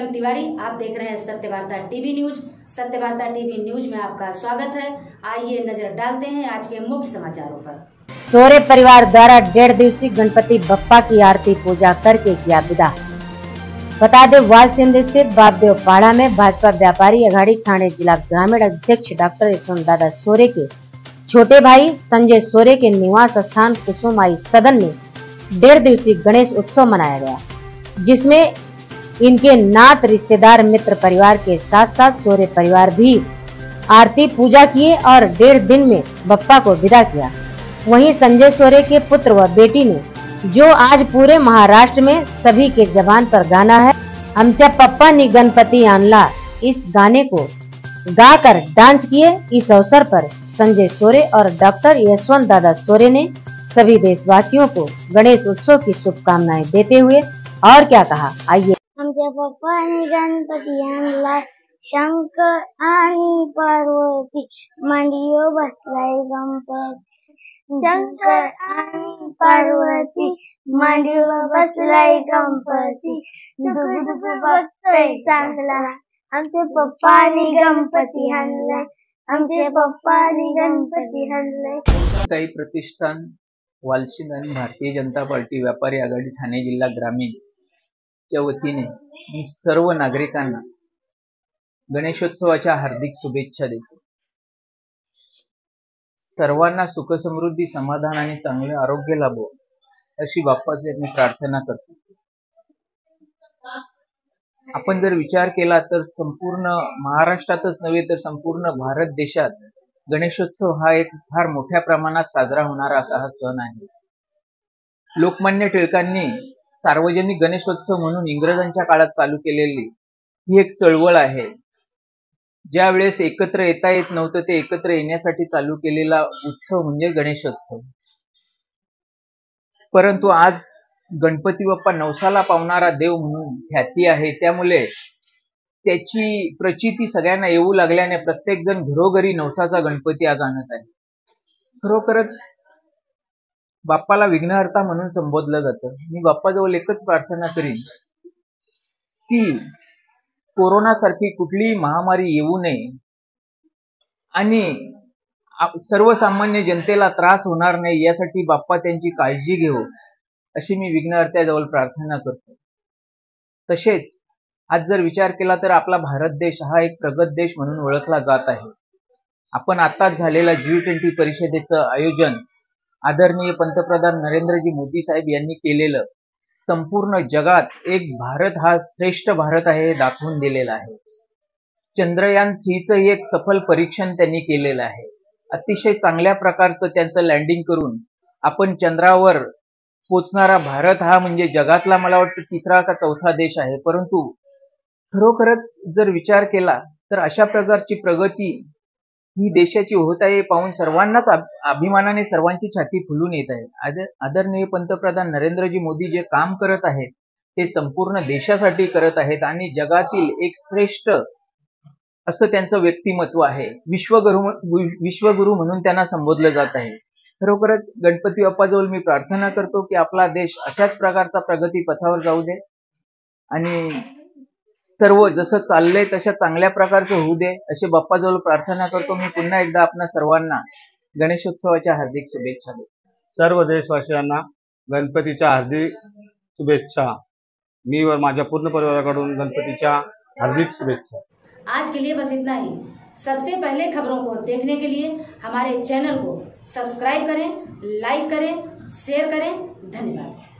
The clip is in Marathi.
नीलम तिवारी, आप देख रहे हैं सत्य वार्ता टीवी न्यूज। सत्य वार्ता टीवी न्यूज में आपका स्वागत है। आइए नजर डालते हैं आज के मुख्य समाचारों पर। सोरे परिवार द्वारा 1.5 दिवसीय गणपति बप्पा की आरती पूजा करके किया विदा। बता दें, वालसिंद स्थित बापदेव पाड़ा में भाजपा व्यापारी अघाड़ी ठाणे जिला ग्रामीण अध्यक्ष डॉक्टर यशवंत दादा सोरे के छोटे भाई संजय सोरे के निवास स्थान कुसुमाई सदन में 1.5 दिवसीय गणेश उत्सव मनाया गया, जिसमें इनके नात रिश्तेदार मित्र परिवार के साथ साथ सोरे परिवार भी आरती पूजा किए और 1.5 दिन में बप्पा को विदा किया। वहीं संजय सोरे के पुत्र व बेटी ने, जो आज पूरे महाराष्ट्र में सभी के जबान पर गाना है, आमच्या पप्पानी गणपती आणला, इस गाने को गाकर डांस किए। इस अवसर पर संजय सोरे और डॉक्टर यशवंत दादा सोरे ने सभी देशवासियों को गणेश उत्सव की शुभकामनाएं देते हुए और क्या कहा, आइए। आमच्या पप्पानी गणपती आणला, शंकर आणि पार्वती मांडीवर बसलाय गणपती। शंकर आणि पार्वती मांडीवर बसलाय गणपती, दुगदुग बघतोय चांगला, आमचे पप्पानी गणपती आणलाय, आमचे पप्पानी गणपती आणलाय। साई प्रतिष्ठान, वालसिंद आणि भारतीय जनता पार्टी व्यापारी आघाडी ठाणे जिल्हा ग्रामीण च्या वतीने मी सर्व नागरिकांना गणेशोत्सवाच्या हार्दिक शुभेच्छा देतो। सर्वांना सुख समृद्धी, समाधान आणि चांगले आरोग्य लाभो अशी बाप्पाची मी प्रार्थना करतो। आपण जर विचार केला तर संपूर्ण महाराष्ट्रातच नव्हे तर संपूर्ण भारत देशात गणेशोत्सव हा एक फार मोठ्या प्रमाणात साजरा होणारा असा हा सण आहे। लोकमान्य टिळकांनी सार्वजनिक गणेशोत्सव म्हणून इंग्रजांच्या काळात चालू केलेली ही एक चळवळ आहे। ज्या वेळेस एकत्र येता येत नव्हतं ते एकत्र येण्यासाठी चालू केलेला उत्सव म्हणजे गणेशोत्सव। परंतु आज गणपती बाप्पा नवसाला पावणारा देव म्हणून ख्याती आहे, त्यामुळे त्याची प्रचिती सगळ्यांना येऊ लागल्याने प्रत्येक जण घरोघरी नवसाचा गणपती आज आणत आहे। खरोखरच बाप्पाला विघ्नहर्ता म्हणून संबोधलं जातं। मी बाप्पाजवळ एकच प्रार्थना करीन की कोरोना सारखी कुठलीही महामारी येऊ नये आणि सर्वसामान्य जनतेला त्रास होणार नाही यासाठी बाप्पा त्यांची काळजी घेऊ अशी मी विघ्नहर्त्याजवळ प्रार्थना करतो। तसेच आज जर विचार केला तर आपला भारत देश हा एक प्रगत देश म्हणून ओळखला जात आहे। आपण आताच झालेला G20 परिषदेचं आयोजन आदरणीय पंतप्रधान नरेंद्रजी मोदी साहेब यांनी केलेलं संपूर्ण जगात एक भारत हा श्रेष्ठ भारत आहे हे दाखवून दिलेलं आहे। चंद्रयान 3चं एक सफल परीक्षण त्यांनी केलेलं आहे। अतिशय चांगल्या प्रकारचं त्यांचं लँडिंग करून आपण चंद्रावर पोचणारा भारत हा म्हणजे जगातला मला वाटतं 3रा का 4था देश आहे। परंतु खरोखरच जर विचार केला तर अशा प्रकारची प्रगती ही देशाची होत आहे पाहून सर्वांनाच अभिमानाने सर्वांची छाती फुलून येत आहे। आदरणीय पंतप्रधान नरेंद्रजी मोदी जे काम करत आहेत ते संपूर्ण देशासाठी करत आहेत आणि जगातील एक श्रेष्ठ असं त्यांचं व्यक्तिमत्व आहे। विश्वगुरु म्हणून त्यांना संबोधलं जात आहे। खरोखरच गणपती बाप्पाजवळ मी प्रार्थना करतो की आपला देश अशाच प्रकारचा प्रगती पथावर जाऊ दे आणि सर्व जसं चाललंय तशा चांगल्या प्रकारचं होऊ दे असे बाप्पाजवळ प्रार्थना करतो। मी पुन्हा एकदा आपणा सर्वांना गणेशोत्सवाच्या हार्दिक शुभेच्छा देतो। सर्व देशवासियांना गणपतीच्या हार्दिक शुभेच्छा। मी व माझ्या पूर्ण परिवाराकडून गणपतीच्या हार्दिक शुभेच्छा। आज के लिए बस इतना ही। सबसे पहले खबरों को देखने के लिए हमारे चैनल को सब्सक्राइब करें, लाइक करें, शेयर करें। धन्यवाद।